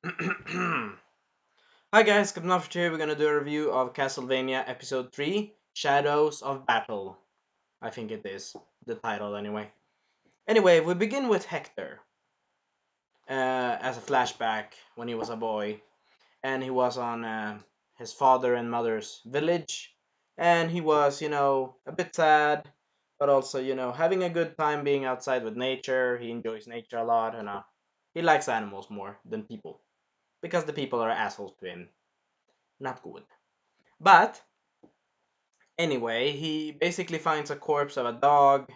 Hi guys, Captain Officer here. We're gonna do a review of Castlevania Episode 3, Shadows of Battle. I think it is the title anyway. Anyway, we begin with Hector as a flashback when he was a boy, and he was on his father and mother's village, and he was, a bit sad, but also, having a good time being outside with nature. He enjoys nature a lot, and he likes animals more than people because the people are assholes to him. Not good. But anyway, he basically finds a corpse of a dog.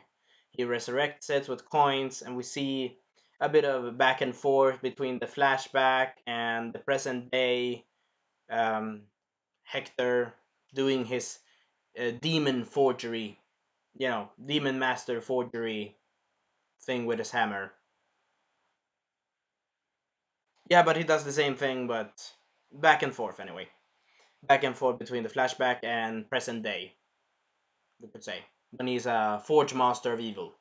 He resurrects it with coins, and we see a bit of back and forth between the flashback and the present day. Um, Hector doing his demon forgery, demon master forgery thing with his hammer. Yeah, but he does the same thing, but back and forth anyway. Back and forth between the flashback and present day, we could say. When he's a forge master of evil,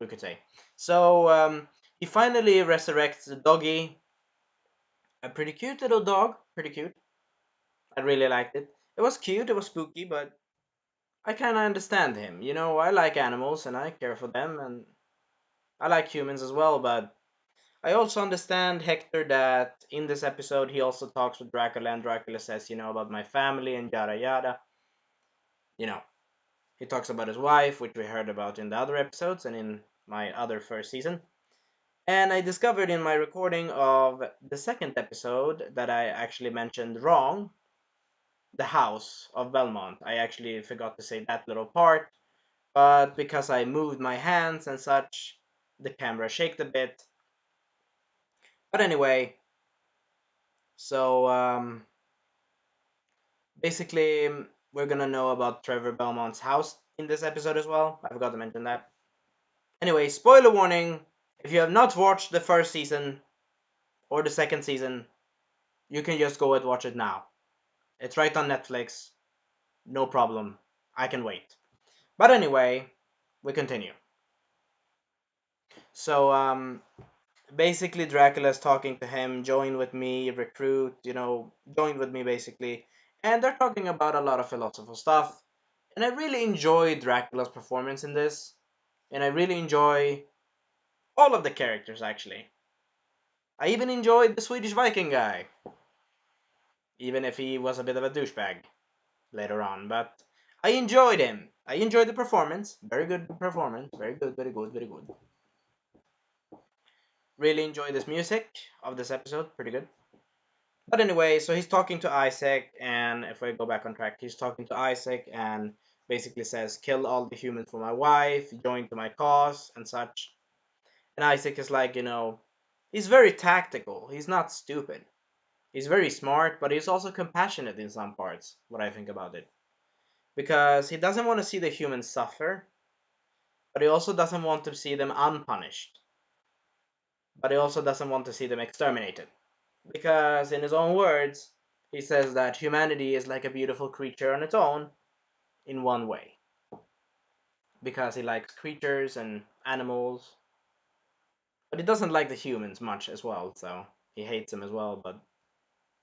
we could say. So he finally resurrects the doggy, a pretty cute little dog, pretty cute. I really liked it. It was cute, it was spooky, but I kind of understand him. I like animals and I care for them, and I like humans as well. But I also understand Hector that in this episode he also talks with Dracula, and Dracula says, about my family and yada yada. You know, he talks about his wife, which we heard about in the other episodes and in my other first season. And I discovered in my recording of the second episode that I actually mentioned wrong the house of Belmont. I actually forgot to say that little part, but because I moved my hands and such, the camera shaked a bit. But anyway, so basically, we're gonna know about Trevor Belmont's house in this episode as well. I forgot to mention that. Anyway, spoiler warning: if you have not watched the first season or the second season, you can just go and watch it now. It's right on Netflix. No problem. I can wait. But anyway, we continue. So, basically, Dracula's talking to him, join with me, recruit, join with me basically. And they're talking about a lot of philosophical stuff. And I really enjoy Dracula's performance in this. And I really enjoy all of the characters, actually. I even enjoyed the Swedish Viking guy, even if he was a bit of a douchebag later on. But I enjoyed him. I enjoyed the performance. Very good performance. Very good, very good, very good. Really enjoyed this music of this episode. Pretty good. But anyway, so he's talking to Isaac, and if we go back on track, he's talking to Isaac and basically says, kill all the humans for my wife, join to my cause, and such. And Isaac is like, he's very tactical. He's not stupid. He's very smart, but he's also compassionate in some parts, what I think about it. Because he doesn't want to see the humans suffer, but he also doesn't want to see them unpunished. But he also doesn't want to see them exterminated. Because, in his own words, he says that humanity is like a beautiful creature on its own in one way. Because he likes creatures and animals, but he doesn't like the humans much as well, so he hates them as well, but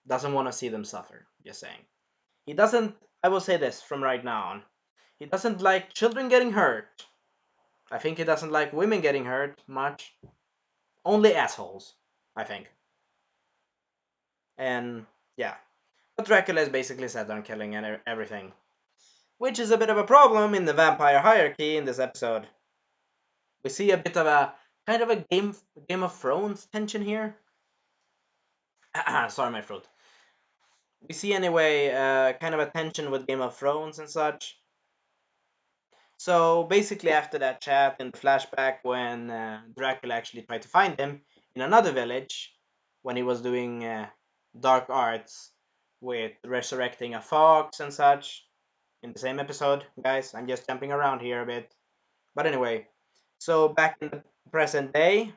doesn't want to see them suffer, just saying. He doesn't, I will say this from right now on, he doesn't like children getting hurt. I think he doesn't like women getting hurt much. Only assholes, I think. And yeah. But Dracula is basically set on killing everything, which is a bit of a problem in the vampire hierarchy in this episode. We see a bit of a kind of a Game of Thrones tension here. Sorry, my throat. We see anyway kind of a tension with Game of Thrones and such. So basically, after that chat in the flashback, when Dracula actually tried to find him in another village, when he was doing dark arts with resurrecting a fox and such, in the same episode, guys. I'm just jumping around here a bit. But anyway, so back in the present day,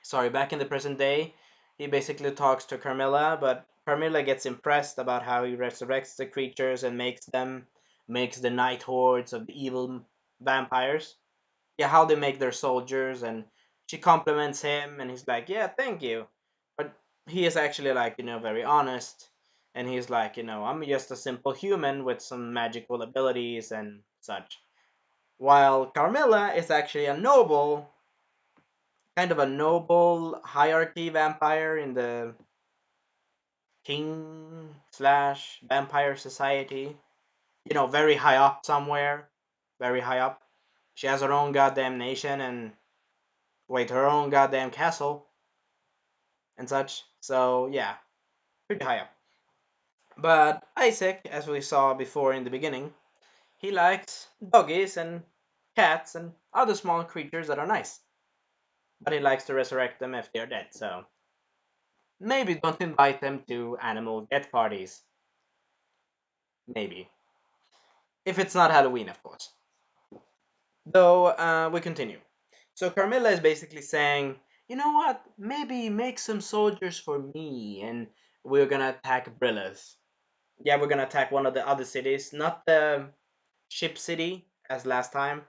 sorry, back in the present day, he basically talks to Carmilla, but Carmilla gets impressed about how he resurrects the creatures and makes the night hordes of the evil vampires. Yeah, how they make their soldiers, and she compliments him, and he's like, "Yeah, thank you." he is actually like, very honest, and he's like, I'm just a simple human with some magical abilities and such. While Carmilla is actually a noble, kind of a noble hierarchy vampire in the king slash vampire society. Very high up somewhere, very high up. She has her own goddamn nation and wait, her own goddamn castle and such. So yeah, pretty high up. But Isaac, as we saw before in the beginning, he likes doggies and cats and other small creatures that are nice. But he likes to resurrect them if they're dead, so maybe don't invite them to animal death parties. Maybe. If it's not Halloween, of course. Though, we continue. So Carmilla is basically saying, you know what? Maybe make some soldiers for me, and we're gonna attack Brillas. Yeah, we're gonna attack one of the other cities, not the ship city as last time.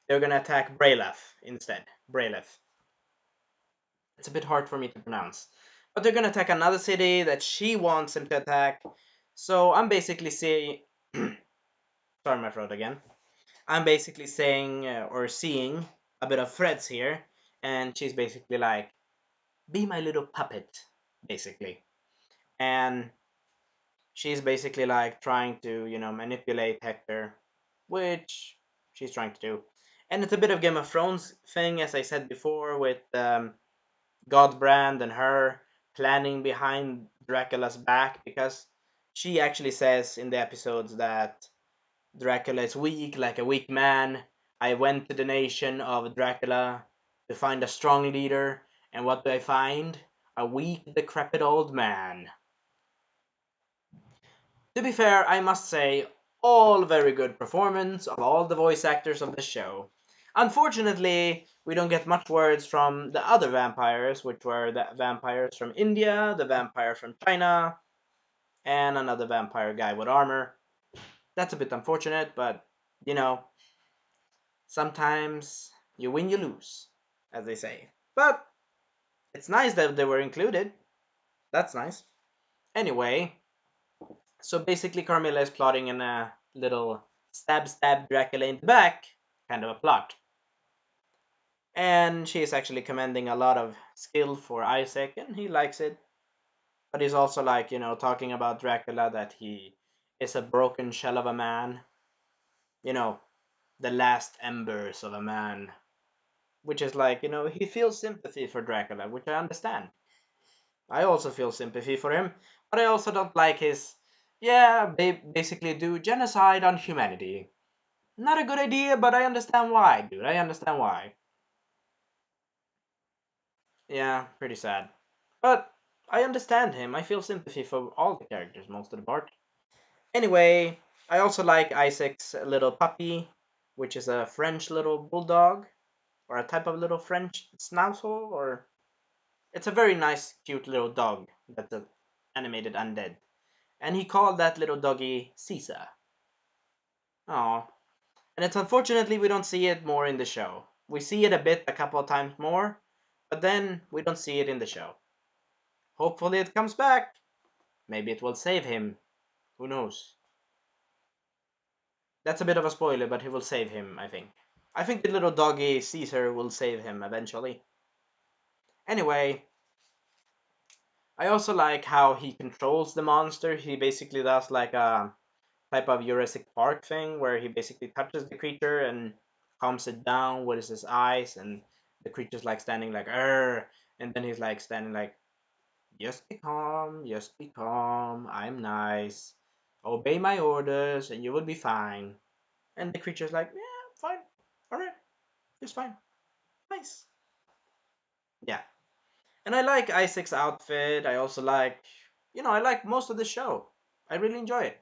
They're gonna attack Braelaf instead. Braelaf. It's a bit hard for me to pronounce. But they're gonna attack another city that she wants him to attack. So I'm basically saying, sorry, my throat again. I'm basically saying or seeing a bit of threads here, and she's basically like, "Be my little puppet," basically, and she's basically like trying to manipulate Hector, which she's trying to do, and it's a bit of Game of Thrones thing, as I said before, with Godbrand and her planning behind Dracula's back because she actually says in the episodes that Dracula is weak, like a weak man. I went to the nation of Dracula to find a strong leader, and what do I find? A weak, decrepit old man. To be fair, I must say, all very good performance of all the voice actors of the show. Unfortunately, we don't get much words from the other vampires, which were the vampires from India, the vampire from China, and another vampire guy with armor. That's a bit unfortunate, but you know, sometimes you win, you lose, as they say. But it's nice that they were included. That's nice. Anyway, so basically, Carmilla is plotting in a little stab Dracula in the back kind of a plot. And she is actually commending a lot of skill for Isaac, and he likes it. But he's also like, talking about Dracula that he is a broken shell of a man. You know, the last embers of a man. Which is like, he feels sympathy for Dracula, which I understand. I also feel sympathy for him, but I also don't like his, yeah, basically do genocide on humanity. Not a good idea, but I understand why, dude. I understand why. Yeah, pretty sad. But I understand him. I feel sympathy for all the characters most of the part. Anyway, I also like Isaac's little puppy, which is a French little bulldog, or a type of little French schnauzer, or it's a very nice, cute little dog that's a animated undead. And he called that little doggy Caesar. Aw. And it's unfortunately we don't see it more in the show. We see it a bit a couple of times more, but then we don't see it in the show. Hopefully it comes back. Maybe it will save him. Who knows? That's a bit of a spoiler, but he will save him, I think. I think the little doggy Caesar will save him eventually. Anyway, I also like how he controls the monster. He basically does like a type of Jurassic Park thing where he basically touches the creature and calms it down with his eyes, and the creature's like standing like and then he's like standing like, just be calm, I'm nice, obey my orders, and you will be fine. And the creature's like, yeah, fine, all right, just fine, nice, yeah. And I like Isaac's outfit. I also like, I like most of the show. I really enjoy it.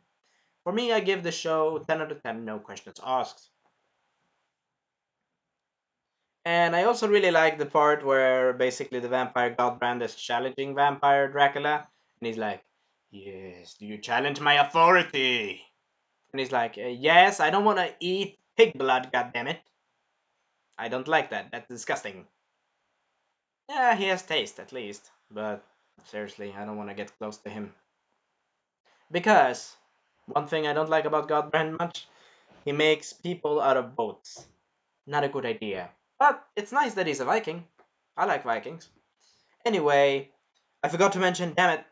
For me, I give the show 10 out of 10, no questions asked. And I also really like the part where basically the vampire Godbrand is challenging vampire Dracula. And he's like, yes, do you challenge my authority? And he's like, yes, I don't want to eat pig blood, goddammit. I don't like that. That's disgusting. Yeah, he has taste at least. But Seriously, I don't want to get close to him. Because one thing I don't like about Godbrand much, he makes people out of boats. Not a good idea. But it's nice that he's a Viking. I like Vikings. Anyway, I forgot to mention, damn it,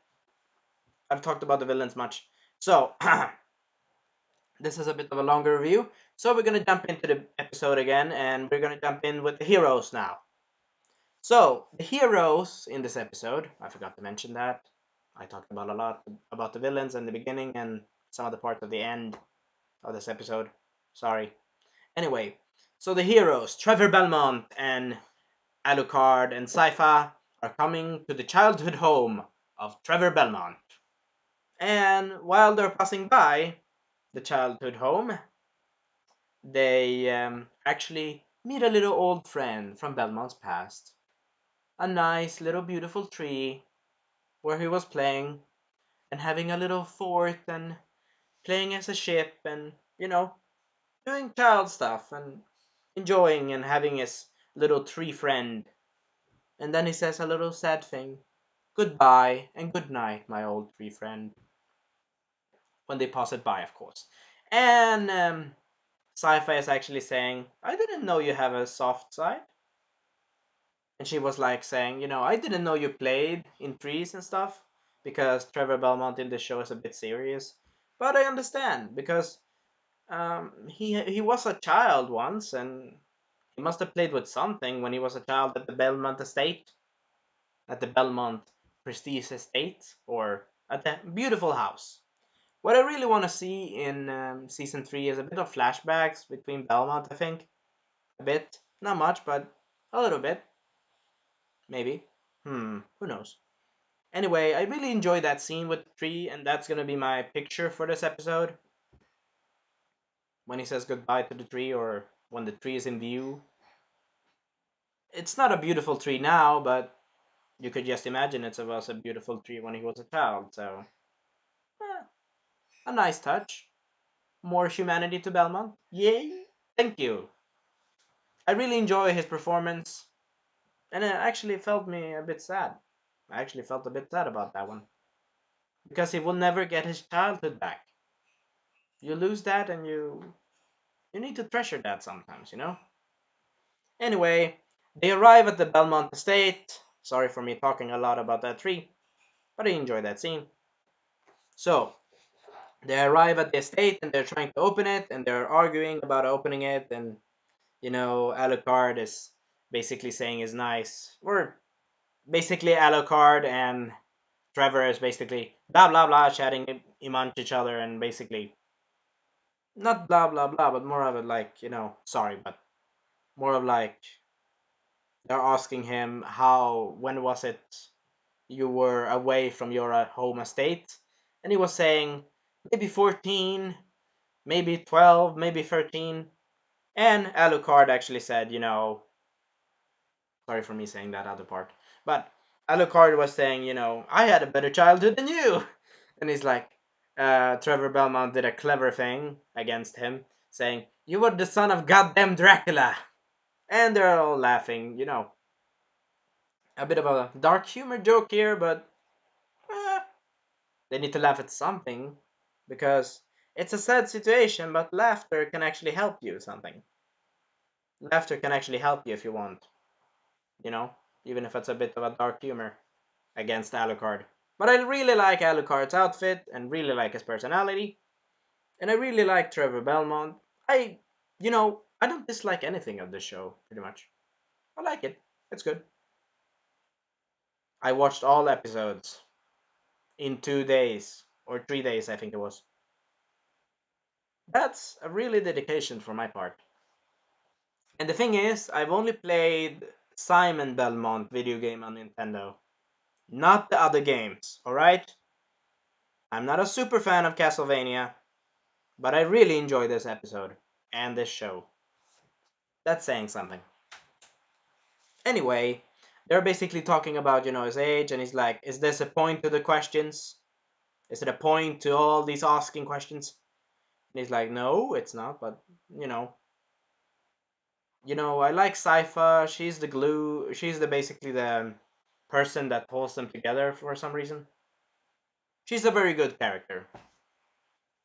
I've talked about the villains much. So, this is a bit of a longer review. So we're gonna jump into the episode again, and we're gonna jump in with the heroes now. So, the heroes in this episode, I forgot to mention that. I talked about a lot about the villains in the beginning and some of the parts of the end of this episode. Sorry. Anyway, so the heroes, Trevor Belmont and Alucard and Sypha, are coming to the childhood home of Trevor Belmont. And while they're passing by the childhood home, they actually meet a little old friend from Belmont's past. A nice little beautiful tree where he was playing and having a little fort and playing as a ship and, doing child stuff and enjoying and having his little tree friend. And then he says a little sad thing. Goodbye and good night, my old tree friend. When they pass it by, of course. And Sci-Fi is actually saying, I didn't know you have a soft side. And she was like saying, I didn't know you played in trees and stuff. Because Trevor Belmont in the show is a bit serious. But I understand, because he was a child once, and he must have played with something when he was a child at the Belmont estate, at the Belmont Prestige Estate, or at the beautiful house. What I really want to see in season 3 is a bit of flashbacks between Belmont, I think. A bit. Not much, but a little bit. Maybe. Who knows? Anyway, I really enjoyed that scene with the tree, and that's gonna be my picture for this episode. When he says goodbye to the tree, or when the tree is in view. It's not a beautiful tree now, but you could just imagine it was a beautiful tree when he was a child, so. eh, a nice touch. More humanity to Belmont. Yay! Thank you. I really enjoy his performance, and it actually felt me a bit sad. I actually felt a bit sad about that one. Because he will never get his childhood back. You lose that and you need to treasure that sometimes. Anyway, they arrive at the Belmont estate. Sorry for me talking a lot about that tree, but I enjoyed that scene. So, they arrive at the estate and they're trying to open it and they're arguing about opening it, and Alucard is basically saying is nice, or basically Alucard and Trevor is basically blah blah blah chatting amongst each other, and basically not blah blah blah, but more of it like sorry, but more of like they're asking him when was it you were away from your home estate, and he was saying maybe 14, maybe 12, maybe 13, and Alucard actually said, sorry for me saying that other part, but Alucard was saying, I had a better childhood than you, and he's like, Trevor Belmont did a clever thing against him, saying, you were the son of goddamn Dracula, and they're all laughing, a bit of a dark humor joke here, but eh, they need to laugh at something, because it's a sad situation, but laughter can actually help you something. Laughter can actually help you if you want, you know, even if it's a bit of a dark humor against Alucard. But I really like Alucard's outfit and really like his personality, and I really like Trevor Belmont. I don't dislike anything of this show, pretty much. I like it. It's good. I watched all episodes in 2 days or 3 days, I think it was. That's a really dedication for my part. And the thing is, I've only played Simon Belmont video game on Nintendo, not the other games, alright? I'm not a super fan of Castlevania, but I really enjoy this episode and this show. That's saying something. Anyway, they're basically talking about, his age, and he's like, is this a point to the questions? Is it a point to all these asking questions? And he's like, no, it's not, but, you know. I like Sypha, she's the glue, she's the basically the person that pulls them together for some reason. She's a very good character.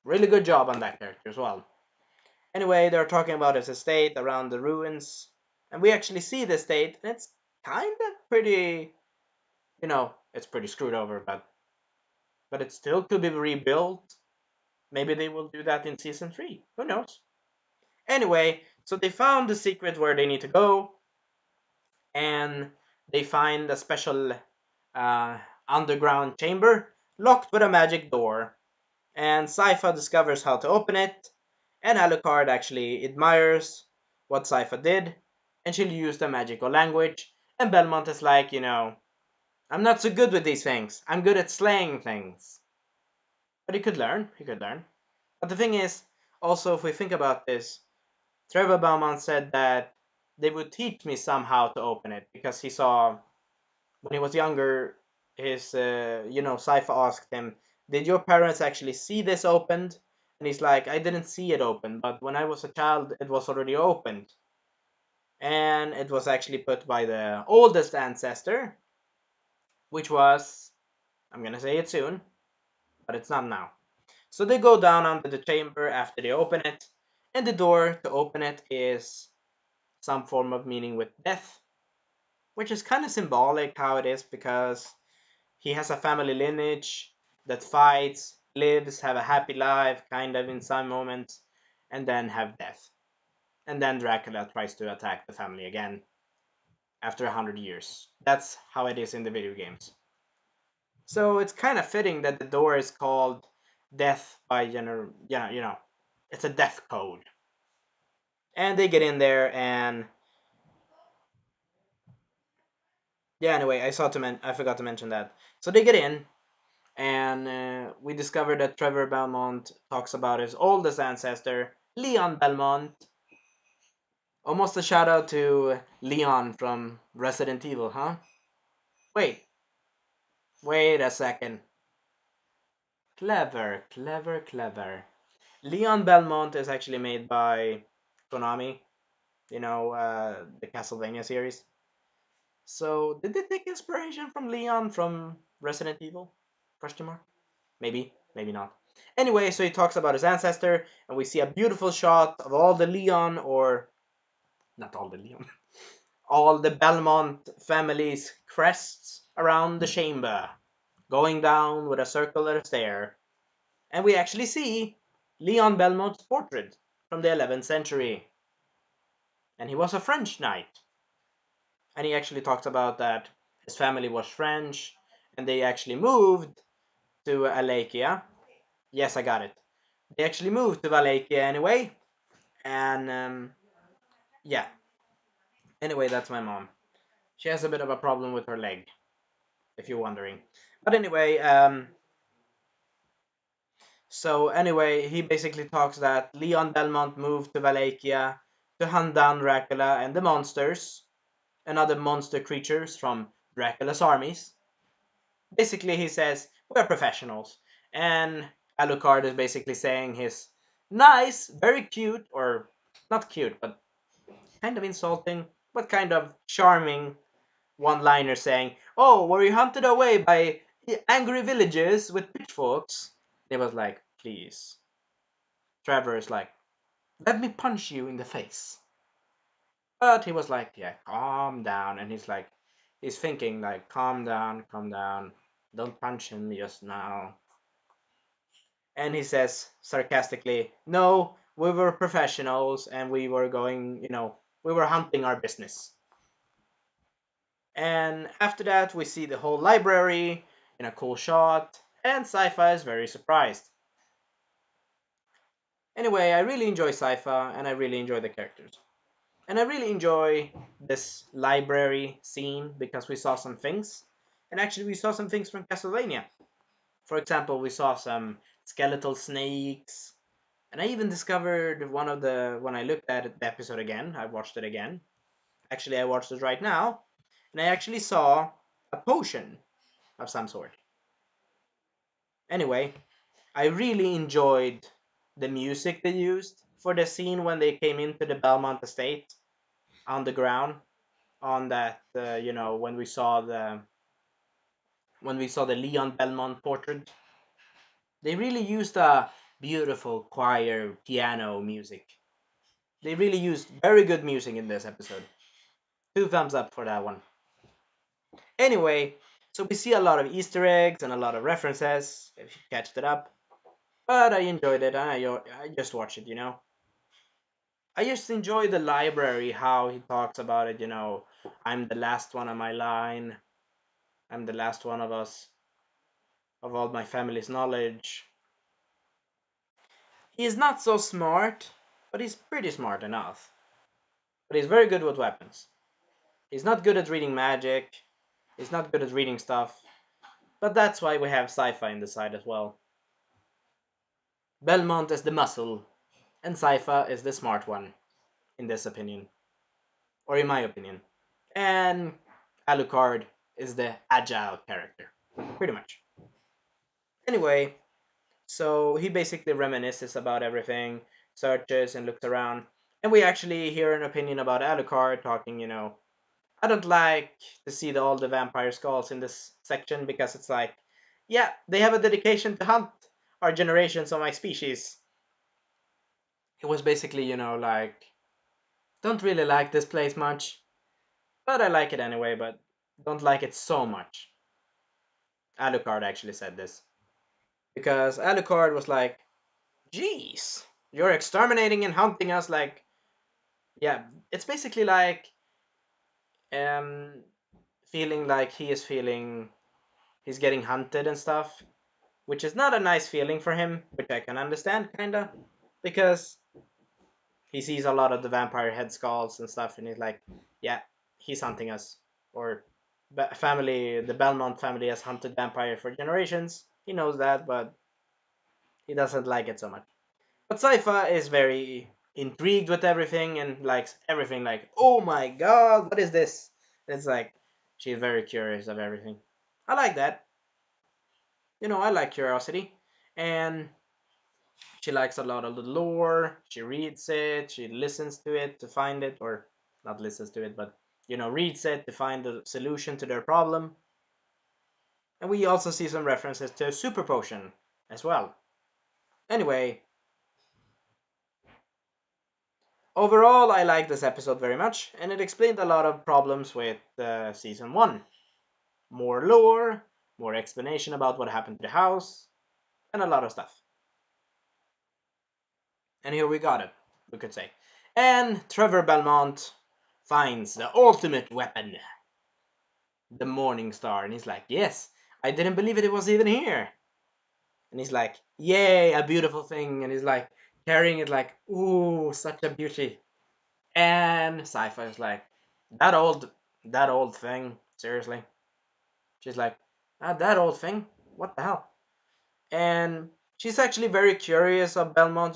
Really good job on that character as well. Anyway, they're talking about his estate around the ruins, and we actually see the estate, and it's kind of pretty, it's pretty screwed over, but it still could be rebuilt. Maybe they will do that in season 3. Who knows? Anyway, so they found the secret where they need to go, and they find a special uh, underground chamber locked with a magic door. And Sypha discovers how to open it, and Alucard actually admires what Sypha did, and she'll use the magical language. And Belmont is like, I'm not so good with these things. I'm good at slaying things. But he could learn. He could learn. But the thing is, also, if we think about this, Trevor Belmont said that they would teach me somehow to open it because he saw when he was younger, his Saifa asked him, "Did your parents actually see this opened?" And he's like, "I didn't see it open, but when I was a child, it was already opened, and it was actually put by the oldest ancestor, which was, I'm gonna say it soon, but it's not now." So they go down under the chamber after they open it, and the door to open it is some form of meaning with death, which is kind of symbolic how it is because he has a family lineage that fights, lives, have a happy life, kind of in some moments, and then have death. And then Dracula tries to attack the family again after 100 years. That's how it is in the video games. So it's kind of fitting that the door is called Death by it's a death code. And they get in there, and yeah. Anyway, I forgot to mention that. So they get in, and we discovered that Trevor Belmont talks about his oldest ancestor, Leon Belmont. Almost a shout out to Leon from Resident Evil, huh? Wait, wait a second. Clever, clever, clever. Leon Belmont is actually made by Konami, the Castlevania series. So, did they take inspiration from Leon from Resident Evil? Question mark? Maybe, maybe not. Anyway, so he talks about his ancestor, and we see a beautiful shot of all the Leon, or not all the Leon, all the Belmont family's crests around the chamber, going down with a circular stare. And we actually see Leon Belmont's portrait from the 11th century. And he was a French knight. And he actually talks about that his family was French, and they actually moved to Alakia. Yes, I got it. They actually moved to Valakia anyway, and yeah. Anyway, that's my mom. She has a bit of a problem with her leg, if you're wondering. But anyway, so anyway, he basically talks that Leon Belmont moved to Valakia to hunt down Dracula and the monsters and other monster creatures from Dracula's armies. Basically, he says we're professionals, and Alucard is basically saying his nice, very cute, or not cute, but kind of insulting, but kind of charming one liner saying, "Oh, were you hunted away by angry villagers with pitchforks?" It was like, please. Trevor is like, "Let me punch you in the face." But he was like, "Yeah, calm down." And he's thinking, like, calm down. Don't punch him just now. And he says sarcastically, "No, we were professionals and we were going, we were hunting our business." And after that, we see the whole library in a cool shot, and Sci-Fi is very surprised. Anyway, I really enjoy Sci-Fi, and I really enjoy the characters. And I really enjoy this library scene because we saw some things. And actually, we saw some things from Castlevania. For example, we saw some skeletal snakes. And I even discovered when I looked at the episode again, I watched it again. Actually, I watched it right now. And I actually saw a potion of some sort. Anyway, I really enjoyed the music they used for the scene when they came into the Belmont estate on the ground. On that, when we saw when we saw the Leon Belmont portrait. They really used a beautiful choir piano music. They really used very good music in this episode. Two thumbs up for that one. Anyway, so we see a lot of Easter eggs and a lot of references, if you catched it up. But I enjoyed it. I just watched it, you know. I just enjoy the library, how he talks about it, you know. I'm the last one on my line. I'm the last one of us, of all my family's knowledge. He is not so smart, but he's pretty smart enough. But he's very good with weapons. He's not good at reading magic. He's not good at reading stuff. But that's why we have sci-fi in the side as well. Belmont is the muscle, and Saifa is the smart one, in this opinion, or in my opinion. And Alucard is the agile character, pretty much. Anyway, so he basically reminisces about everything, searches and looks around, and we actually hear an opinion about Alucard talking, you know. I don't like to see all the vampire skulls in this section because it's like, yeah, they have a dedication to hunt our generations of my species. It was basically, you know, like, don't really like this place much, but I like it anyway, but don't like it so much. Alucard actually said this. Because Alucard was like, geez, you're exterminating and hunting us like, yeah, it's basically like um feeling like he is feeling he's getting hunted and stuff, which is not a nice feeling for him, which I can understand kinda, because he sees a lot of the vampire head skulls and stuff, and he's like, yeah, he's hunting us. Or family, the Belmont family has hunted vampire for generations. He knows that, but he doesn't like it so much. But Saifa is very intrigued with everything and likes everything. Like, oh my god, what is this? It's like she's very curious of everything. I like that. You know, I like curiosity, and she likes a lot of the lore. She reads it. She listens to it to find it, or not listens to it, but you know, reads it to find the solution to their problem. And we also see some references to super potion as well. Anyway, overall, I like this episode very much, and it explained a lot of problems with season one. More lore, more explanation about what happened to the house, and a lot of stuff. And here we got it, we could say. And Trevor Belmont finds the ultimate weapon, the Morning Star, and he's like, "Yes, I didn't believe it was even here." And he's like, "Yay, a beautiful thing!" And he's like carrying it, like, "Ooh, such a beauty." And Sci-Fi is like, "That old, that old thing, seriously." She's like, ah, "That old thing, what the hell?" And she's actually very curious of Belmont.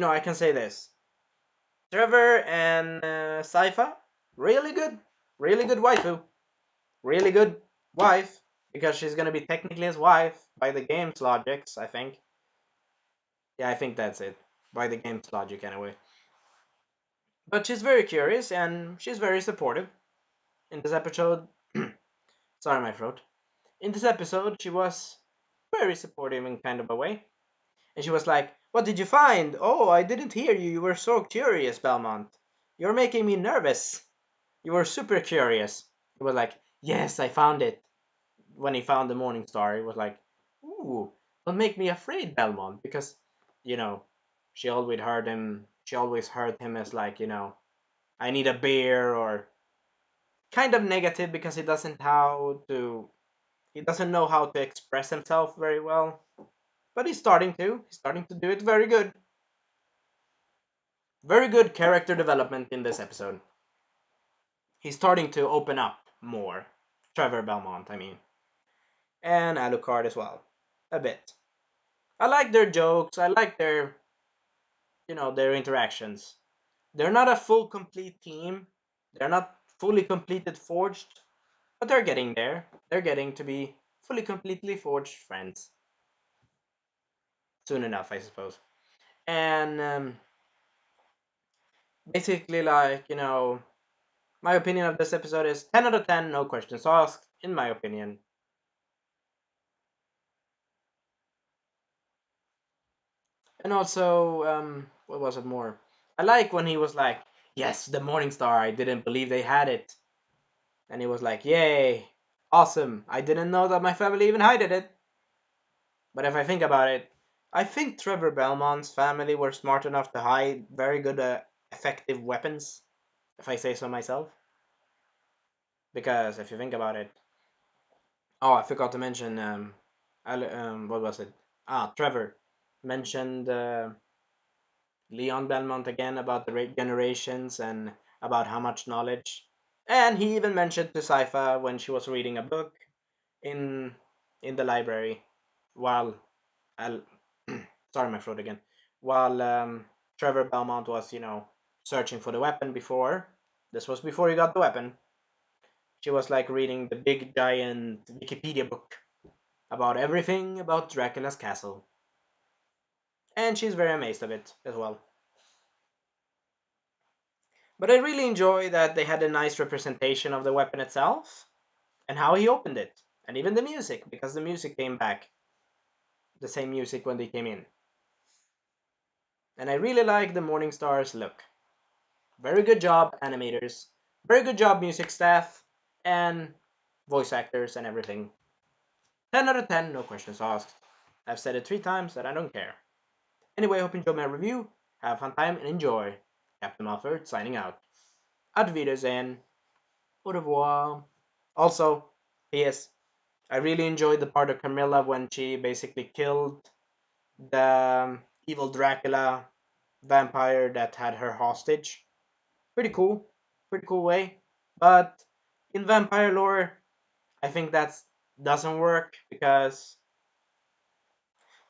I can say this: Trevor and Saifa, really good waifu, really good wife, because she's gonna be technically his wife by the game's logics, I think. Yeah, I think that's it, by the game's logic anyway. But she's very curious and she's very supportive. In this episode, sorry, my throat. In this episode, she was very supportive in kind of a way. And she was like, "What did you find? Oh, I didn't hear you. You were so curious, Belmont. You're making me nervous. You were super curious." He was like, "Yes, I found it." When he found the Morning Star, he was like, "Ooh, don't make me afraid, Belmont," because, you know, she always heard him as like, I need a beer, or kind of negative because he doesn't know how to express himself very well. But he's starting to do it very good. Very good character development in this episode. He's starting to open up more. Trevor Belmont, I mean. And Alucard as well. A bit. I like their jokes. I like their interactions. They're not a full complete team. They're not fully completed forged, but they're getting there. They're getting to be fully completely forged friends. Soon enough, I suppose. And basically, like, my opinion of this episode is 10 out of 10, no questions asked, in my opinion. And also, what was it more? I like when he was like, "Yes, the Morning Star. I didn't believe they had it," and he was like, "Yay, awesome! I didn't know that my family even hid it." But if I think about it, I think Trevor Belmont's family were smart enough to hide very good, effective weapons, if I say so myself. Because if you think about it, oh, I forgot to mention, what was it? Ah, Trevor mentioned Leon Belmont again about the generations and about how much knowledge. And he even mentioned to Saifa when she was reading a book in in the library while I'll sorry my throat again. While Trevor Belmont was, searching for the weapon before. This was before he got the weapon. She was like reading the big giant Wikipedia book about everything about Dracula's castle. And she's very amazed of it as well. But I really enjoy that they had a nice representation of the weapon itself and how he opened it. And even the music, because the music came back, the same music when they came in. And I really like the Morning Star's look. Very good job, animators. Very good job, music staff, and voice actors and everything. 10 out of 10, no questions asked. I've said it 3 times and I don't care. Anyway, I hope you enjoyed my review. Have a fun time and enjoy. Captain Alfred signing out. Auf Wiedersehen. Au revoir. Also, P.S. I really enjoyed the part of Camilla when she basically killed the evil Dracula vampire that had her hostage. Pretty cool. Pretty cool way. But in vampire lore, I think that doesn't work because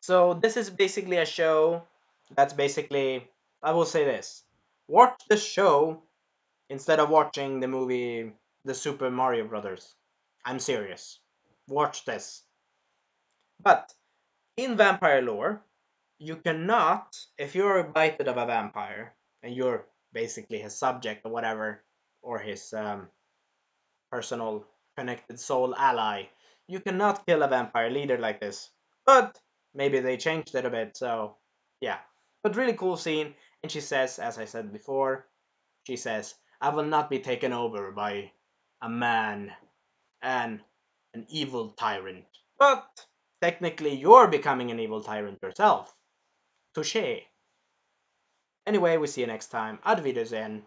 so this is basically a show that's basically I will say this. Watch the show instead of watching the movie The Super Mario Brothers. I'm serious. Watch this. But in vampire lore, you cannot, if you're bited of a vampire and you're basically his subject or whatever, or his personal connected soul ally. You cannot kill a vampire leader like this. But maybe they changed it a bit, so yeah. But really cool scene. And she says, as I said before, she says, I will not be taken over by a man and an evil tyrant. But technically, you're becoming an evil tyrant yourself. Touche. Anyway, we see you next time. Ad Wiedersehen.